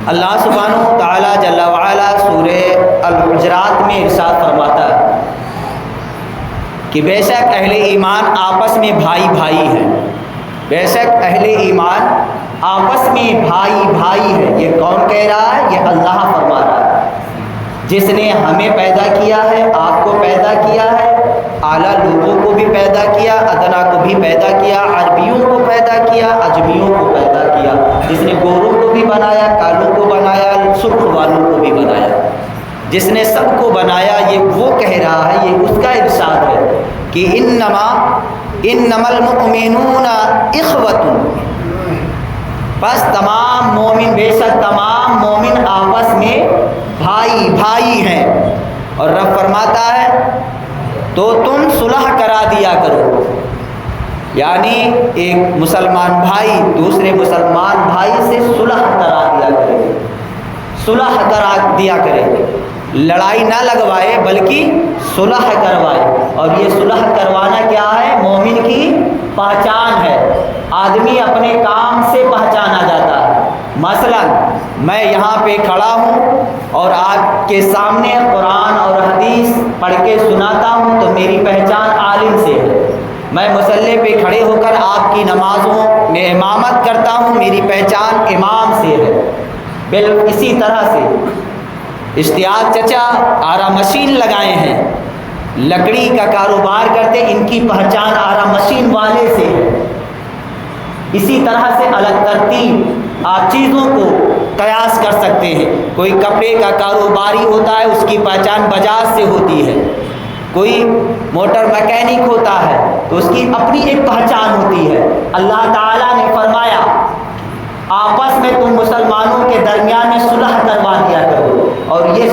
اللہ سبحانہ و تعالیٰ جل وعلا سورہ الحجرات میں ارشاد فرماتا ہے کہ بے شک اہل ایمان آپس میں بھائی بھائی ہیں. بے شک اہل ایمان آپس میں بھائی بھائی ہے. یہ کون کہہ رہا ہے؟ یہ اللہ فرما رہا ہے. جس نے ہمیں پیدا کیا ہے، آپ کو پیدا کیا ہے، اعلیٰ لوگوں کو بھی پیدا کیا، ادنا کو بھی پیدا کیا، عربیوں کو پیدا کیا، اجمیوں کو پیدا کیا. جس نے گوروں کو بھی بنایا، کالوں کو بنایا، سرخ والوں کو بھی بنایا. جس نے سب کو بنایا، یہ وہ کہہ رہا ہے، یہ اس کا ارشاد ہے کہ انما المؤمنون اخوۃ. بس تمام مومن، بے شک تمام مومن آپس میں بھائی بھائی ہیں. اور رب فرماتا ہے تو تم صلح کرا دیا کرو. یعنی ایک مسلمان بھائی دوسرے مسلمان بھائی سے صلح کرا دیا کرے، صلح کرا دیا کرے. لڑائی نہ لگوائے بلکہ صلح کروائے. اور یہ صلح کروانا کیا ہے؟ مومن کی پہچان ہے. آدمی اپنے کام سے پہچانا جاتا ہے. مثلا میں یہاں پہ کھڑا ہوں اور آپ کے سامنے قرآن اور حدیث پڑھ کے سناتا ہوں تو میری پہچان عالم سے ہے. میں مصلی پہ کھڑے ہو کر آپ کی نمازوں میں امامت کرتا ہوں، میری پہچان امام سے ہے. اسی طرح سے اشتیاق چچا آرا مشین لگائے ہیں، لکڑی کا کاروبار کرتے، ان کی پہچان آرا مشین والے سے ہے. اسی طرح سے الگ ترتیب آپ چیزوں کو قیاس کر سکتے ہیں. کوئی کپڑے کا کاروباری ہوتا ہے، اس کی پہچان بجاج سے ہوتی ہے. کوئی موٹر مکینک ہوتا ہے تو اس کی اپنی ایک پہچان ہوتی ہے. اللہ تعالیٰ نے فرمایا آپس میں تم مسلمانوں کے درمیان میں صلح کروا دیا کرو. اور یہ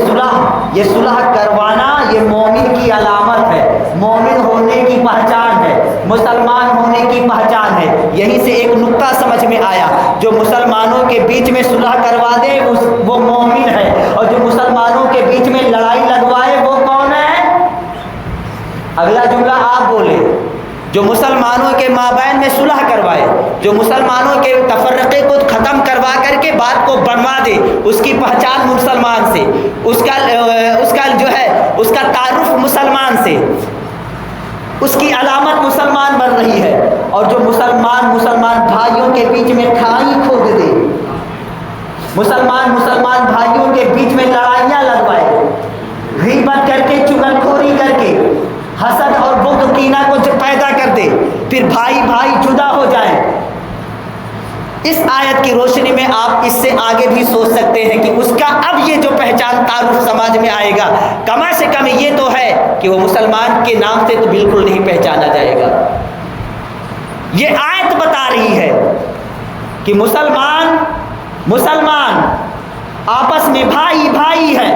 صلح کروانا یہ مومن کی علامت ہے، مومن ہونے کی پہچان ہے، مسلمان ہونے کی پہچان ہے. یہیں سے ایک نقطہ سمجھ میں آیا، جو مسلمانوں کے بیچ میں صلح کروا دے وہ مومن ہے، اور جو مسلمانوں کے بیچ میں لڑائی لگوائے وہ کون ہے؟ اگلا جملہ آپ بولے. جو مسلمانوں کے مابین میں صلح کروائے، جو مسلمانوں کے تفرقے کو ختم کروا کر کے بات کو بنوا دے، اس کی پہچان مسلمان سے، اس کا تعارف مسلمان سے، اس کی علامت مسلمان بن رہی ہے. اور جو مسلمان بھائیوں کے بیچ میں کھائی کھود دے، مسلمان بھائیوں کے بیچ میں لڑائیاں لگوائے، غیبت کر کے، چغلخوری کر کے، حسد اور بغض کینہ کو پیدا کر دے، پھر بھائی جدا ہو جائیں. اس آیت کی روشنی میں آپ اس سے آگے بھی سوچ سکتے ہیں کہ اس کا اب یہ جو پہچان تعارف سماج میں آئے گا، کم سے کم یہ تو ہے کہ وہ مسلمان کے نام سے تو بالکل نہیں پہچانا جائے گا. یہ آیت بتا رہی ہے کہ مسلمان آپس میں بھائی ہیں،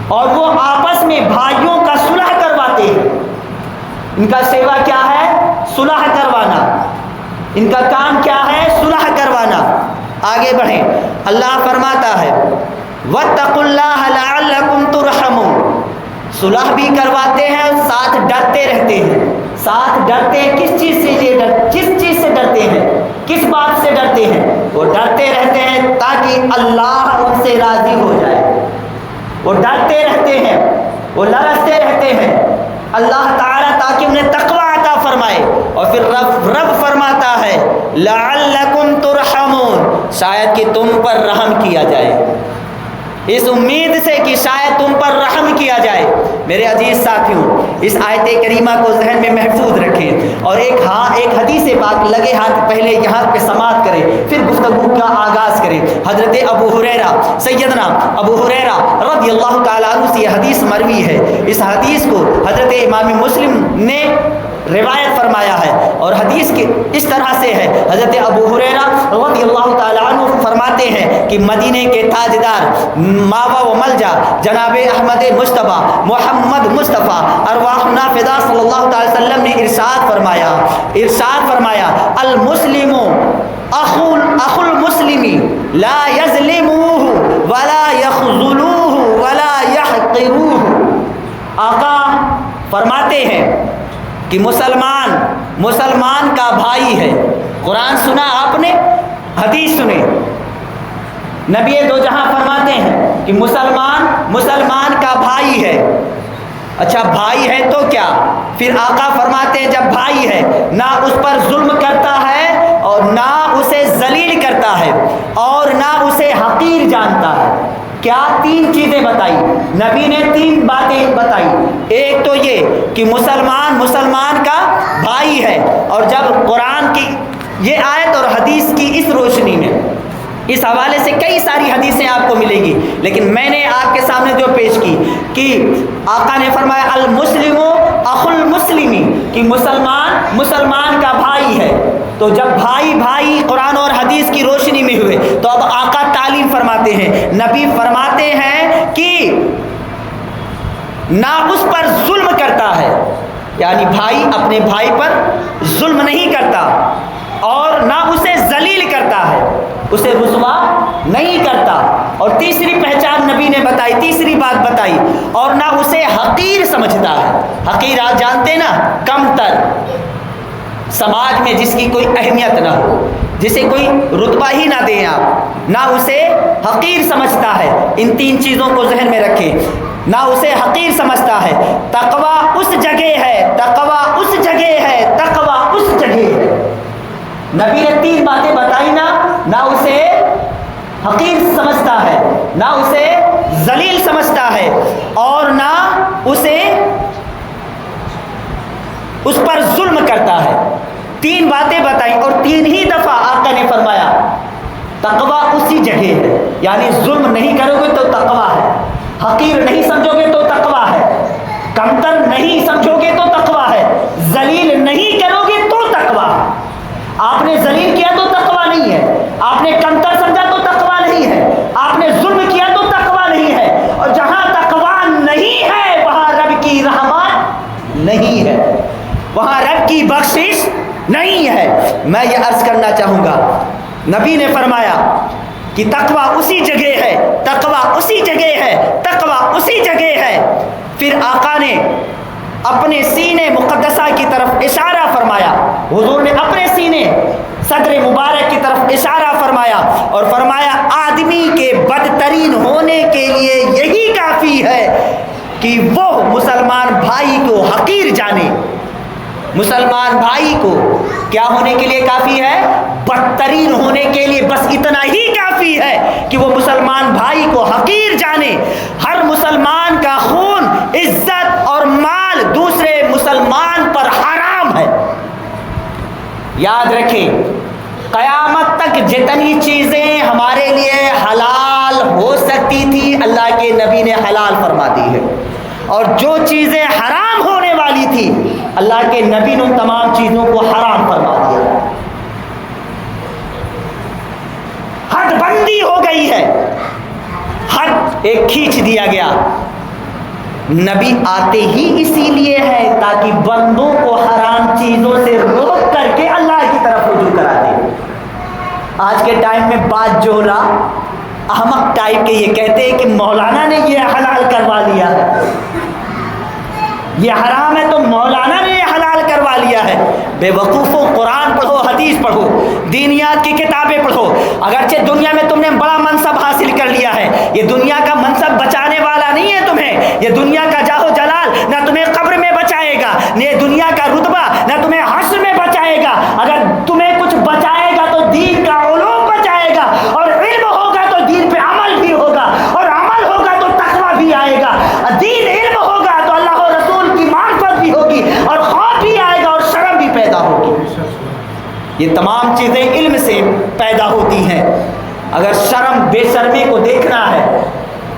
اور وہ آپس میں بھائیوں کا صلح کرواتے ہیں. ان کا سیوا کیا ہے؟ صلح کروانا. ان کا کام کیا ہے؟ صلح کروانا. آگے بڑھیں. اللہ فرماتا ہے وَاتَّقُوا اللَّهَ لَعَلَّكُمْ تُرْحَمُونَ. صلح بھی کرواتے ہیں، ساتھ ڈرتے رہتے ہیں. ساتھ ڈرتے ہیں کس چیز سے ڈرتے ہیں؟ کس بات سے ڈرتے ہیں؟ وہ ڈرتے رہتے ہیں تاکہ اللہ ان سے راضی ہو جائے. وہ ڈرتے رہتے ہیں، وہ لرزتے رہتے ہیں اللہ تعالیٰ تاکہ انہیں تقوی عطا فرمائے. اور پھر رب فرماتا ہے لعلکم ترحمون، شاید کہ تم پر رحم کیا جائے. اس امید سے کہ شاید تم پر رحم کیا جائے. میرے عزیز ساتھیوں، اس آیت کریمہ کو ذہن میں محفوظ رکھیں اور ایک حدیث پاک لگے ہاتھ پہلے یہاں پہ سماعت کریں، پھر گفتگو کا آغاز کریں. حضرت سیدنا ابو ہریرہ رضی اللہ تعالیٰ عنہ سے یہ حدیث مروی ہے. اس حدیث کو حضرت امام مسلم نے روایت فرمایا ہے اور حدیث کی اس طرح سے ہے. حضرت ابو ہریرہ رضی اللہ تعالیٰ عنہ فرماتے ہیں کہ مدینے کے تاجدار ماوا و ملجا جناب احمد مصطفیٰ محمد مصطفیٰ ارواحنا فدا صلی اللہ تعالی وسلم نے ارشاد فرمایا المسلم اخو المسلم لا یظلموہ ولا یخذلوہ ولا یحقروہ. آقا فرماتے ہیں کہ مسلمان کا بھائی ہے. قرآن سنا آپ نے، حدیث سنے. نبی دو جہاں فرماتے ہیں کہ مسلمان کا بھائی ہے. اچھا بھائی ہے تو کیا؟ پھر آقا فرماتے ہیں جب بھائی ہے نہ اس پر ظلم کرتا ہے اور نہ اسے ذلیل کرتا ہے اور نہ اسے حقیر جانتا ہے. کیا 3 چیزیں بتائی نبی نے، 3 باتیں بتائی. ایک تو یہ کہ مسلمان کا بھائی ہے. اور جب قرآن کی یہ آیت اور حدیث کی اس روشنی میں اس حوالے سے کئی ساری حدیثیں آپ کو ملیں گی، لیکن میں نے آپ کے سامنے جو پیش کی کہ آقا نے فرمایا المسلم اخو المسلمی، کہ مسلمان کا بھائی ہے. تو جب بھائی قرآن اور حدیث کی روشنی میں ہوئے تو اب آقا تعلیم فرماتے ہیں، نبی فرماتے ہیں کہ نہ اس پر ظلم کرتا ہے، یعنی بھائی اپنے بھائی پر ظلم نہیں کرتا، اور نہ اسے ذلیل کرتا ہے، اسے رسوا نہیں کرتا. اور تیسری پہچان نبی نے بتائی، تیسری بات بتائی، اور نہ اسے حقیر سمجھتا ہے. حقیر آپ جانتے نا، کم تر، سماج میں جس کی کوئی اہمیت نہ ہو، جسے کوئی رتبہ ہی نہ دیں آپ، نہ اسے حقیر سمجھتا ہے. ان 3 چیزوں کو ذہن میں رکھیں. نہ اسے حقیر سمجھتا ہے. تقویٰ اس جگہ ہے، تقویٰ اس جگہ ہے، تقویٰ اس جگہ ہے. نبی نے 3 باتیں بتائی نا، نہ اسے حقیر سمجھتا ہے، نہ اسے ذلیل سمجھتا ہے، اور نہ اسے اس پر ظلم کرتا ہے. 3 باتیں بتائیں اور 3 ہی دفعہ آقا نے فرمایا تقویٰ اسی جگہ ہے. یعنی ظلم نہیں کرو گے تو تقویٰ ہے، حقیر نہیں سمجھو گے تو تقویٰ ہے، کمتر نہیں سمجھو گے تو تقویٰ ہے، ذلیل نہیں کرو گے تو تقویٰ ہے. آپ نے ذلیل کیا تو تقویٰ نہیں ہے، آپ نے کمتر سمجھا تو تقویٰ نہیں ہے، آپ نے ظلم کیا تو تقویٰ نہیں ہے. اور جہاں تقویٰ نہیں ہے وہاں رب کی رحمت نہیں ہے، وہاں رب کی بخشش نہیں ہے. میں یہ عرض کرنا چاہوں گا، نبی نے فرمایا کہ تقویٰ اسی جگہ ہے، تقویٰ اسی جگہ ہے، تقویٰ اسی جگہ ہے. پھر آقا نے اپنے سینے مقدسہ کی طرف اشارہ فرمایا. حضور نے اپنے سینے صدر مبارک کی طرف اشارہ فرمایا اور فرمایا آدمی کے بدترین ہونے کے لیے یہی کافی ہے کہ وہ مسلمان بھائی کو حقیر جانے. مسلمان بھائی کو کیا ہونے کے لیے کافی ہے؟ بدترین ہونے کے لیے بس اتنا ہی کافی ہے کہ وہ مسلمان بھائی کو حقیر جانے. ہر مسلمان کا خون، عزت اور مال دوسرے مسلمان پر حرام ہے. یاد رکھیں، قیامت تک جتنی چیزیں ہمارے لیے حلال ہو سکتی تھی اللہ کے نبی نے حلال فرما دی ہے، اور جو چیزیں حرام ہونے والی تھی اللہ کے نبی نے تمام چیزوں کو حرام فرما دیا. حد بندی ہو گئی ہے، حد ایک کھینچ دیا گیا. نبی آتے ہی اسی لیے ہے تاکہ بندوں کو حرام چیزوں سے روک کر کے اللہ کی طرف رجوع کرا دے. آج کے ٹائم میں بات جو نا احمق ٹائپ کے یہ کہتے ہیں کہ مولانا نے یہ حلال کروا لیا ہے، یہ حرام ہے تو مولانا نے یہ حلال کروا لیا ہے. بے وقوفوں، قرآن پڑھو، حدیث پڑھو، دینیات کی کتابیں پڑھو. اگرچہ دنیا میں تم نے بڑا منصب حاصل کر لیا ہے، یہ دنیا کا منصب بچانے والا نہیں ہے تمہیں. یہ دنیا کا جاہ و جلال نہ تمہیں قبر میں بچائے گا، نہ یہ دنیا کا رتبہ نہ تمہیں حشر میں بچائے گا. اگر تمہیں کچھ بچائے گا تو دین کا علوم بچائے گا، اور علم ہوگا تو دین پہ عمل بھی ہوگا، اور عمل ہوگا تو تقویٰ بھی آئے گا. دین علم ہوگا تو اللہ و رسول کی معرفت بھی ہوگی، اور خوف بھی آئے گا، اور شرم بھی پیدا ہوگی. یہ تمام چیزیں علم سے پیدا ہوتی ہیں. اگر شرم بے شرمی کو دیکھنا ہے،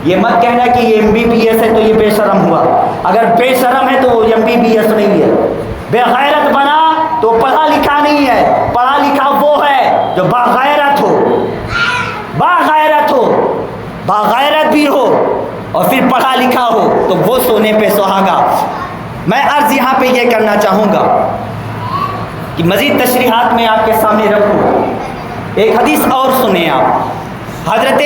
یہ مت کہنا کہ یہ MBBS ہے تو یہ بے شرم ہوا. اگر بے شرم ہے تو وہ MBBS نہیں ہے. بے غیرت بنا تو پڑھا لکھا نہیں ہے. پڑھا لکھا وہ ہے جو باغیرت ہو، باغیرت ہو، باغیرت بھی ہو اور پھر پڑھا لکھا ہو تو وہ سونے پہ سہاگا. میں عرض یہاں پہ یہ کرنا چاہوں گا کہ مزید تشریحات میں آپ کے سامنے رکھوں. ایک حدیث اور سنیں آپ. حضرت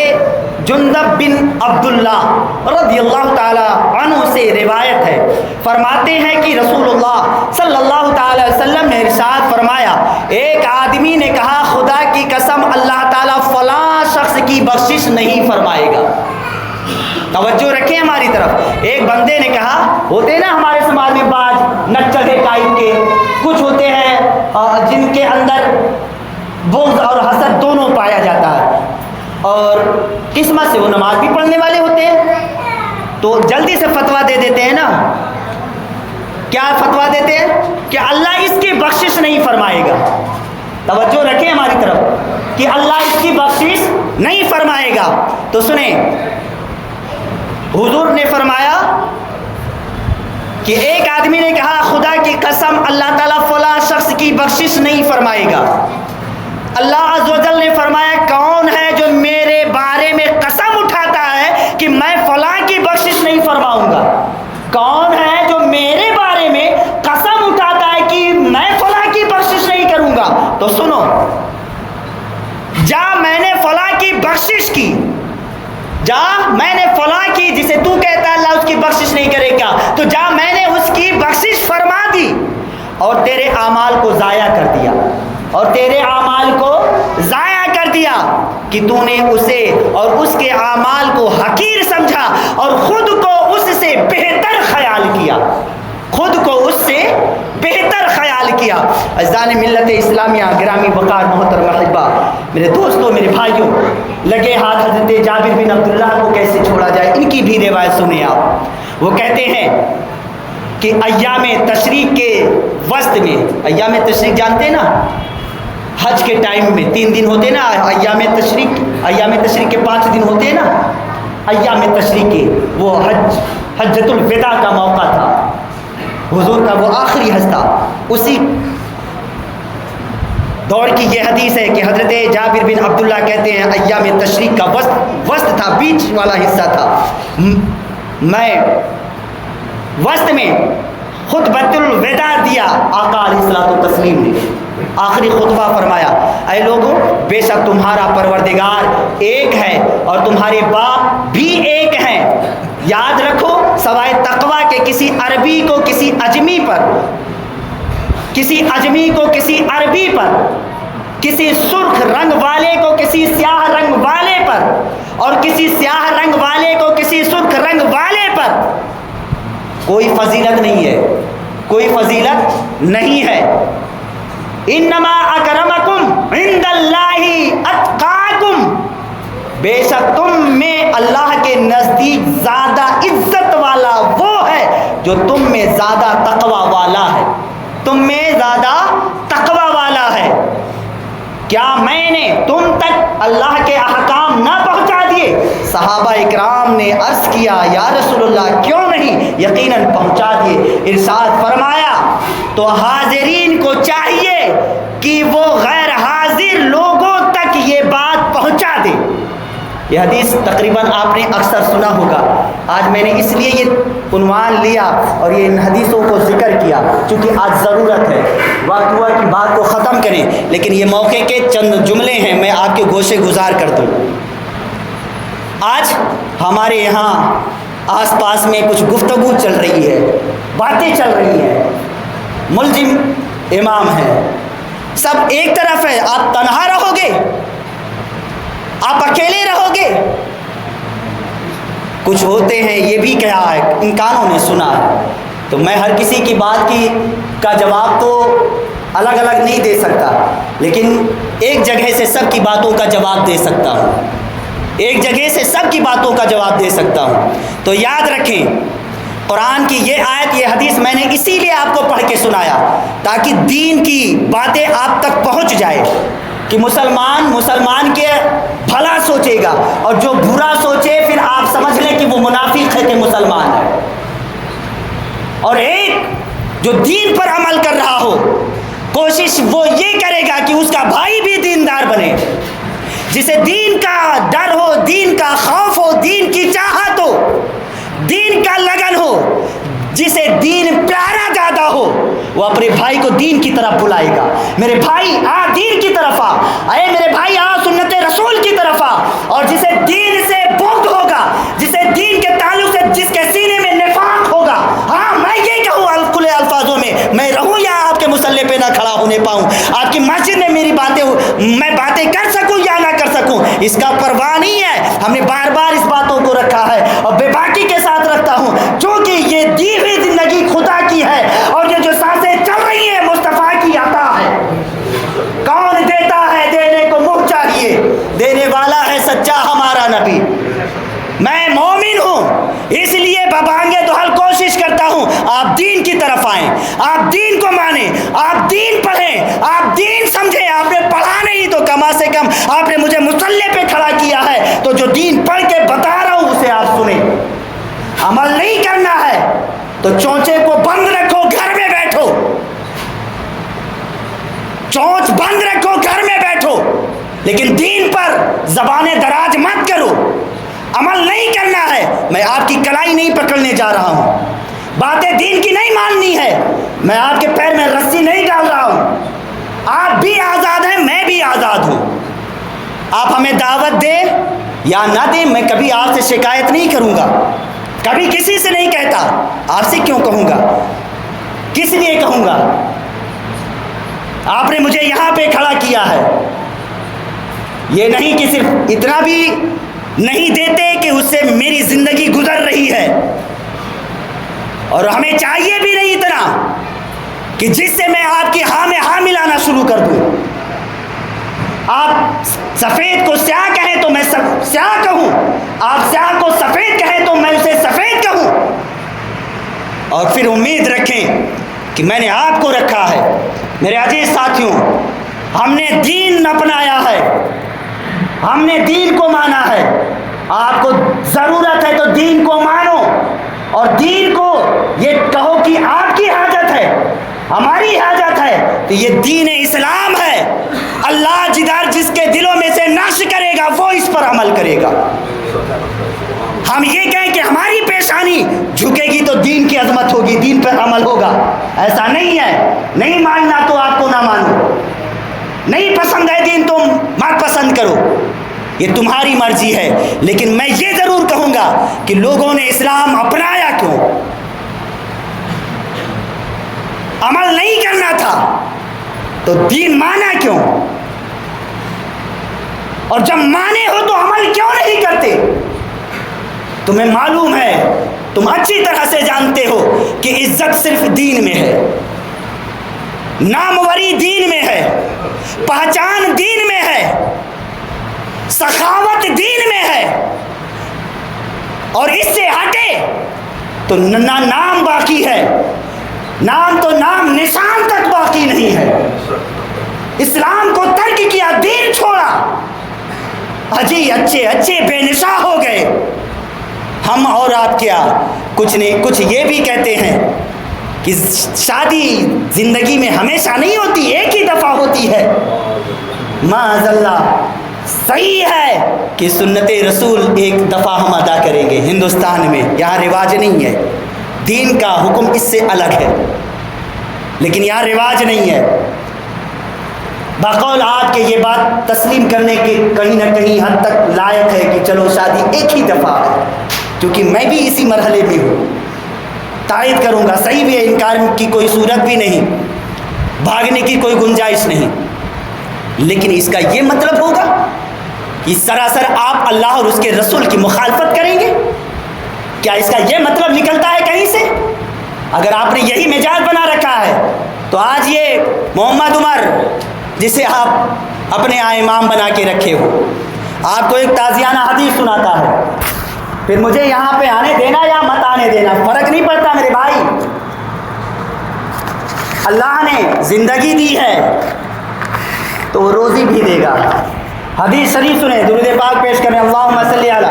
جندب بن عبداللہ رضی اللہ تعالی عنہ سے روایت ہے، فرماتے ہیں کہ رسول اللہ صلی اللہ تعالی وسلم نے ارشاد فرمایا، ایک آدمی نے کہا خدا کی قسم اللہ تعالیٰ فلاں شخص کی بخشش نہیں فرمائے گا۔ توجہ رکھیں ہماری طرف۔ ایک بندے نے کہا، ہوتے ہیں نا ہمارے سماج میں بعض نچڑے ٹائپ کے کچھ ہوتے ہیں جن کے اندر بغض اور حسد دونوں پایا جاتا ہے، اور قسمت سے وہ نماز بھی پڑھنے والے ہوتے ہیں، تو جلدی سے فتویٰ دے دیتے ہیں نا۔ کیا فتویٰ دیتے ہیں؟ کہ اللہ اس کی بخشش نہیں فرمائے گا۔ توجہ رکھیں ہماری طرف کہ اللہ اس کی بخشش نہیں فرمائے گا۔ تو سنیں، حضور نے فرمایا کہ ایک آدمی نے کہا خدا کی قسم اللہ تعالیٰ فلاں شخص کی بخشش نہیں فرمائے گا۔ اللہ عز و جل نے فرمایا، کون ہے جو میرے بارے میں قسم اٹھاتا ہے کہ میں فلاں کی بخشش نہیں فرماؤں گا؟ کون ہے جو میرے بارے میں قسم اٹھاتا ہے کہ میں فلاں کی بخشش نہیں کروں گا؟ تو سنو، جا میں نے فلاں کی بخشش کی، جا میں نے فلاں کی جسے تو کہتا ہے اللہ اس کی بخشش نہیں کرے گا، تو جا میں نے اس کی بخشش فرما دی اور تیرے اعمال کو ضائع کر دیا، اور تیرے اعمال کو ضائع کر دیا کہ تو نے اسے اور اس کے اعمال کو حقیر سمجھا اور خود کو اس سے بہتر خیال کیا، خود کو اس سے بہتر خیال کیا۔ عزیزان ملت اسلامیہ، گرامی وقار محترم احبہ، میرے دوستوں، میرے بھائیوں، لگے ہاتھ حضرت جابر بن عبداللہ کو کیسے چھوڑا جائے، ان کی بھی روایت سنیں آپ۔ وہ کہتے ہیں کہ ایام تشریق کے وسط میں، ایام تشریق جانتے ہیں نا، حج کے ٹائم میں 3 دن ہوتے ہیں نا، ایام تشریق کے 5 دن ہوتے ہیں نا، ایام تشریق کے، وہ حجۃ الوداع کا موقع تھا، حضور کا وہ آخری حج تھا۔ اسی دور کی یہ حدیث ہے کہ حضرت جابر بن عبداللہ کہتے ہیں ایام تشریق کا وسط تھا، بیچ والا حصہ تھا، میں وسط میں خطبۃ الوداع دیا، آقا علیہ الصلوۃ والتسلیم نے آخری خطبہ فرمایا، اے لوگو، بے شک تمہارا پروردگار ایک ہے اور تمہارے باپ بھی ایک ہیں، یاد رکھو سوائے تقوی کے کسی عربی کو کسی اجمی پر، کسی اجمی کو کسی عربی پر، کسی سرخ رنگ والے کو کسی سیاہ رنگ والے پر، اور کسی سیاہ رنگ والے کو کسی سرخ رنگ والے پر کوئی فضیلت نہیں ہے، کوئی فضیلت نہیں ہے۔ انما اکرمکم عند اللہ اتقاکم، بے شک تم میں اللہ کے نزدیک زیادہ عزت والا وہ ہے جو تم میں زیادہ تقوی والا ہے، تم میں زیادہ تقوی والا ہے۔ کیا میں نے تم تک اللہ کے احکام نہ پہنچا دیے؟ صحابہ اکرام نے عرض کیا، یا رسول اللہ کیوں نہیں؟ یقیناً پہنچا دیے۔ ارشاد فرمایا، تو حاضرین کو چاہیے کہ وہ غیر حاضر لوگوں تک یہ بات پہنچا دے۔ یہ حدیث تقریباً آپ نے اکثر سنا ہوگا، آج میں نے اس لیے یہ عنوان لیا اور یہ ان حدیثوں کو ذکر کیا چونکہ آج ضرورت ہے، وقت ہوا کہ بات کو ختم کریں، لیکن یہ موقع کے چند جملے ہیں، میں آپ کے گوشے گزار کر دوں۔ آج ہمارے یہاں آس پاس میں کچھ گفتگو چل رہی ہے، باتیں چل رہی ہیں، ملزم امام ہے، سب ایک طرف ہے، آپ تنہا رہو گے، آپ اکیلے رہو گے۔ کچھ ہوتے ہیں یہ بھی کہا ہے، ان کانوں نے سنا ہے، تو میں ہر کسی کی بات کا جواب تو الگ الگ نہیں دے سکتا، لیکن ایک جگہ سے سب کی باتوں کا جواب دے سکتا ہوں، ایک جگہ سے سب کی باتوں کا جواب دے سکتا ہوں۔ تو یاد رکھیں، قرآن کی یہ آیت، یہ حدیث میں نے اسی لیے آپ کو پڑھ کے سنایا تاکہ دین کی باتیں آپ تک پہنچ جائے کہ مسلمان کے بھلا سوچے گا، اور جو برا سوچے پھر آپ سمجھ لیں کہ وہ منافق ہے کہ مسلمان ہے، اور ایک جو دین پر عمل کر رہا ہو کوشش وہ یہ کرے گا کہ اس کا بھائی بھی دیندار بنے، جسے دین کا ڈر ہو، دین کا خوف ہو، دین کی چاہت ہو، دین کا لگن ہو، جسے دین پیارا زیادہ ہو، وہ اپنے بھائی کو دین کی طرف بلائے گا۔ میرے بھائی آ دین کی طرف آ، اے میرے بھائی آ سنت رسول کی طرف آ، اور جسے دین سے بغض ہوگا، جسے دین کے تعلق سے جس کے سینے میں نفاق ہوگا، ہاں میں یہ کہوں کھلے الفاظوں میں رہوں یا آپ کے مصلی پہ نہ کھڑا ہونے پاؤں، آپ کی مسجد میں میری میں باتیں کر سکوں یا نہ کر سکوں، اس کا پرواہ نہیں ہے۔ ہم نے بار بار اس باتوں کو رکھا ہے اور بے باکی کے ساتھ رکھتا ہوں، چونکہ یہ دی ہوئی زندگی خدا کی ہے اور یہ جو سانسیں چل رہی ہیں مصطفیٰ کی عطا ہے۔ کون دیتا ہے؟ دینے کو منہ چاہیے، دینے والا ہے سچا ہمارا نبی۔ میں مومن ہوں، اس لیے ببانگے دوہل کوشش کرتا ہوں آپ دین کی طرف آئیں، آپ دین کو مانیں، آپ دین پڑھیں، آپ دین سمجھیں۔ آپ نے پڑھا نہیں تو کم سے کم آپ نے مجھے مصلی پہ کھڑا کیا ہے، تو جو دین پڑھ کے بتا رہا ہوں اسے آپ سنیں۔ عمل نہیں کرنا ہے تو چونچے کو بند رکھو، گھر میں بیٹھو، چونچ بند رکھو، گھر میں بیٹھو، لیکن دین پر زبانیں دراز مت کرو۔ عمل نہیں کرنا ہے، میں آپ کی کلائی نہیں پکڑنے جا رہا ہوں، باتیں دین کی نہیں ماننی ہے، میں آپ کے پیر میں رسی نہیں ڈال رہا ہوں۔ آپ بھی آزاد ہیں، میں بھی آزاد ہوں۔ آپ ہمیں دعوت دیں یا نہ دیں، میں کبھی آپ سے شکایت نہیں کروں گا، کبھی کسی سے نہیں کہتا۔ آپ سے کیوں کہوں گا؟ کس لیے کہوں گا؟ آپ نے مجھے یہاں پہ کھڑا کیا ہے، یہ نہیں کہ صرف اتنا بھی نہیں دیتے کہ اس سے میری زندگی گزر رہی ہے، اور ہمیں چاہیے بھی نہیں اتنا کہ جس سے میں آپ کی ہاں میں ہاں ملانا شروع کر دوں۔ آپ سفید کو سیاہ کہیں تو میں سیاہ کہوں، آپ سیاہ کو سفید کہیں تو میں اسے سفید کہوں، اور پھر امید رکھیں کہ میں نے آپ کو رکھا ہے۔ میرے عزیز ساتھیوں، ہم نے دین اپنایا ہے، ہم نے دین کو مانا ہے۔ آپ کو ضرورت ہے تو دین کو مانو، اور دین کو یہ کہو کہ آپ کی حاجت ہے، ہماری حاجت ہے، تو یہ دین اسلام ہے۔ اللہ جس کے دلوں میں سے نقش کرے گا وہ اس پر عمل کرے گا۔ ہم یہ کہیں کہ ہماری پیشانی جھکے گی تو دین کی عظمت ہوگی، دین پر عمل ہوگا، ایسا نہیں ہے۔ نہیں ماننا تو آپ کو نہ مانو، نہیں پسند ہے دین تو مت پسند کرو، یہ تمہاری مرضی ہے، لیکن میں یہ ضرور کہوں گا کہ لوگوں نے اسلام اپنایا کیوں؟ عمل نہیں کرنا تھا تو دین مانا کیوں؟ اور جب مانے ہو تو عمل کیوں نہیں کرتے؟ تمہیں معلوم ہے، تم اچھی طرح سے جانتے ہو کہ عزت صرف دین میں ہے، ناموری دین میں ہے، پہچان دین میں ہے، سخاوت دین میں ہے، اور اس سے ہٹے تو نہ نام باقی ہے، نام تو نام نشان تک باقی نہیں ہے۔ اسلام کو ترک کیا، دین چھوڑا، اجی اچھے بے نشاں ہو گئے۔ ہم اور آپ کیا کچھ نہیں، کچھ یہ بھی کہتے ہیں کہ شادی زندگی میں ہمیشہ نہیں ہوتی، ایک ہی دفعہ ہوتی ہے۔ معاذ اللہ، صحیح ہے کہ سنت رسول ایک دفعہ ہم ادا کریں گے ہندوستان میں، یہاں رواج نہیں ہے، دین کا حکم اس سے الگ ہے، لیکن یہاں رواج نہیں ہے۔ بقول آپ کے یہ بات تسلیم کرنے کے کہیں نہ کہیں حد تک لائق ہے کہ چلو شادی ایک ہی دفعہ ہے، کیونکہ میں بھی اسی مرحلے میں ہوں، تائید کروں گا، صحیح بھی ہے، انکار کی کوئی صورت بھی نہیں، بھاگنے کی کوئی گنجائش نہیں، لیکن اس کا یہ مطلب ہوگا کہ سراسر آپ اللہ اور اس کے رسول کی مخالفت کریں گے؟ کیا اس کا یہ مطلب نکلتا ہے کہیں سے؟ اگر آپ نے یہی مزاج بنا رکھا ہے تو آج یہ محمد عمر جسے آپ اپنے امام بنا کے رکھے ہو، آپ کو ایک تازیانہ حدیث سناتا ہے، پھر مجھے یہاں پہ آنے دینا یا مت آنے دینا فرق نہیں پڑتا میرے بھائی، اللہ نے زندگی دی ہے تو وہ روزی بھی دے گا۔ حدیث شریف سنیں، درود پاک پیش کریں، اللہم صلی علی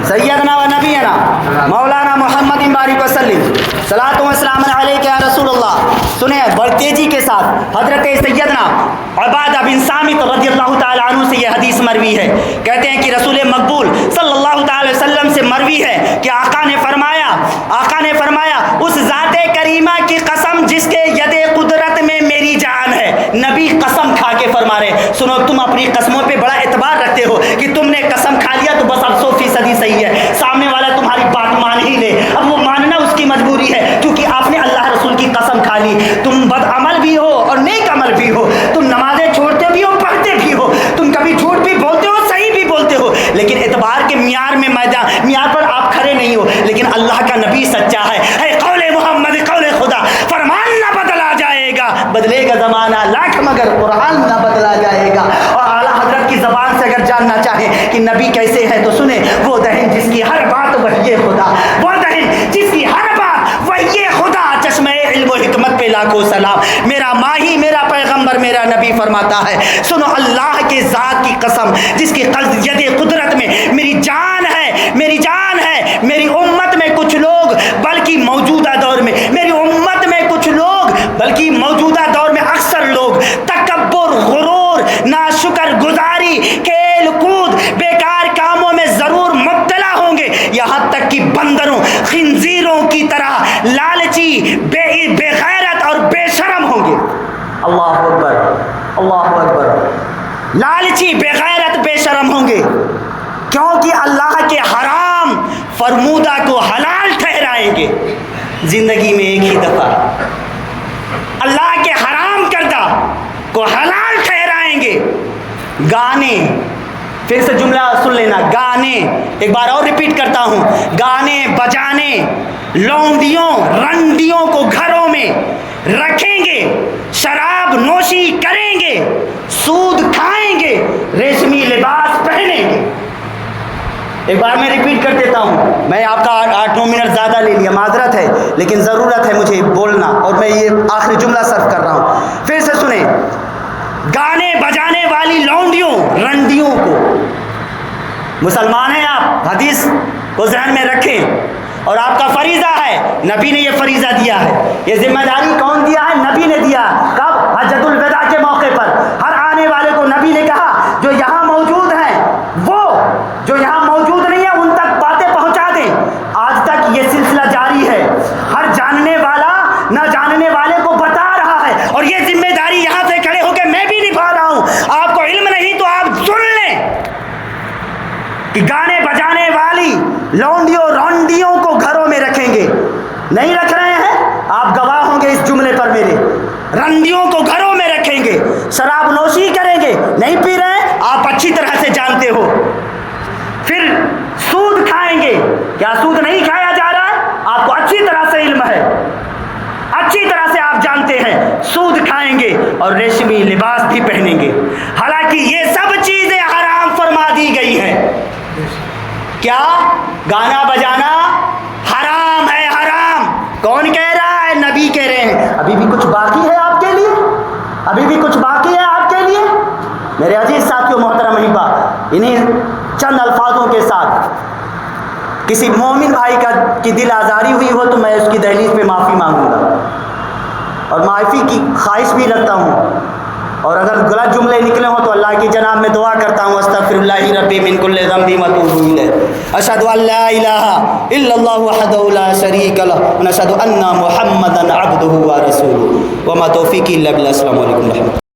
سیدنا و نبینا مولانا محمد بارک وسلم، صلاۃ و سلام علیک یا رسول اللہ۔ سنیں بڑی تیزی کے ساتھ، حضرت سیدنا عبادہ بن صامت رضی اللہ تعالی عنہ سے یہ حدیث مروی ہے، کہتے ہیں کہ رسول مقبول صلی اللہ تعالی وسلم سے مروی ہے کہ آقا نے فرمایا اس ذات کریمہ کی قسم جس کے ید قدرت میں میری جان ہے۔ نبی قسم کھا کے فرما رہے، سنو تم اپنی قسموں پہ بڑا اعتبار رکھتے ہو کہ تم نے قسم معیار میں معیار پر آپ کھڑے نہیں ہو، لیکن اللہ کا نبی سچا ہے قول محمد قول خدا، فرمان نہ بدلا جائے گا، بدلے گا زمانہ لاکھ مگر قرآن نہ بدلا جائے گا۔ اور اعلیٰ حضرت کی زبان سے اگر جاننا چاہیں کہ نبی کیسے ہیں تو سنیں، وہ دہن جس کی ہر بات وحی خدا، وہ دہن جس کی ہر بات وحی خدا، چشمہ علم و حکمت پہ لاکھوں سلام، میرا ماہی میرا پیغمبر میرا نبی فرماتا ہے، سنو اللہ کے ذات کی قسم جس کی ید قدرت میں میری جان ہے، میری جان ہے، میری امت میں کچھ لوگ بلکہ موجودہ دور میں میری امت میں کچھ لوگ بلکہ موجودہ دور میں اکثر لوگ تکبر، غرور، ناشکر گزاری، کھیل کود، بیکار کاموں میں ضرور مبتلا ہوں گے، یہاں تک کہ بندروں خنزیروں کی طرح لالچی، بے غیرت اور بے شرم ہوں گے۔ اللہ اکبر، اللہ اکبر، لالچی، بے غیرت، بے شرم ہوں گے، کیونکہ اللہ کے حرام فرمودہ کو حلال ٹھہرائیں گے زندگی میں ایک ہی دفعہ، اللہ کے حرام کردہ کو حلال ٹھہرائیں گے۔ گانے، پھر سے جملہ سن لینا، گانے، ایک بار اور ریپیٹ کرتا ہوں، گانے بجانے، لونڈیوں رنڈیوں کو گھروں میں رکھیں گے، شراب نوشی کریں گے، سود کھائیں گے، ریشمی لباس پہنیں گے۔ ایک بار میں ریپیٹ کر دیتا ہوں، میں آپ کا 8-9 منٹ زیادہ لے لیا، معذرت ہے، لیکن ضرورت ہے مجھے بولنا، اور میں یہ آخری جملہ صرف کر رہا ہوں، پھر سے سنیں، گانے بجانے والی لونڈیوں رنڈیوں کو، مسلمان ہیں آپ، حدیث کو ذہن میں رکھیں، اور آپ کا فریضہ ہے، نبی نے یہ فریضہ دیا ہے، یہ ذمہ داری کون دیا ہے؟ نبی نے دیا۔ کب؟ حجۃ الوداع کے موقع پر ہر آنے والے کو نبی نے کہا جو یہاں موجود ہیں، وہ جو یہاں موجود نہیں ہیں ان تک باتیں پہنچا دیں۔ آج تک یہ سلسلہ جاری ہے، ہر جاننے والا نہ جاننے والے کو بتا رہا ہے، اور یہ ذمہ داری یہاں سے کھڑے ہو کے میں بھی نبھا رہا ہوں۔ آپ کو علم نہیں تو آپ سن لیں کہ گانے بجانے والی لونڈیوں رونڈیوں کو گھروں میں رکھیں گے، نہیں رکھ رہے ہیں آپ، گواہ ہوں گے اس جملے پر میرے، رنڈیوں کو گھروں میں رکھیں گے، شراب نوشی کریں گے، نہیں پی رہے ہیں آپ اچھی طرح سے جانتے ہو، پھر سود کھائیں گے، کیا سود نہیں کھایا جا رہا ہے؟ آپ کو اچھی طرح سے علم ہے، اچھی طرح سے آپ جانتے ہیں، سود کھائیں گے اور ریشمی لباس بھی پہنیں گے، حالانکہ یہ سب چیزیں حرام فرما دی گئی ہیں۔ کیا؟ گانا بجانا حرام ہے، حرام، کون کہہ رہا ہے؟ نبی کہہ رہے ہیں۔ ابھی بھی کچھ باقی ہے آپ کے لیے، ابھی بھی کچھ باقی ہے آپ کے لیے میرے عزیز ساتھیوں، محترم احبا، انہیں چند الفاظوں کے ساتھ کسی مومن بھائی کی دل آزاری ہوئی ہو تو میں اس کی دہلیز پہ معافی مانگوں گا، اور معافی کی خواہش بھی رکھتا ہوں، اور اگر غلط جملے نکلے ہوں تو اللہ کی جناب میں دعا کرتا ہوں، استغفر اللہ ربی من کل ذنب واتوب الیہ، اشہد ان لا الہ الا اللہ وحدہ لا شریک لہ ونشہد ان محمدا عبدہ ورسولہ، وما توفیقی الا باللہ۔ السلام علیکم ورحمۃ اللہ۔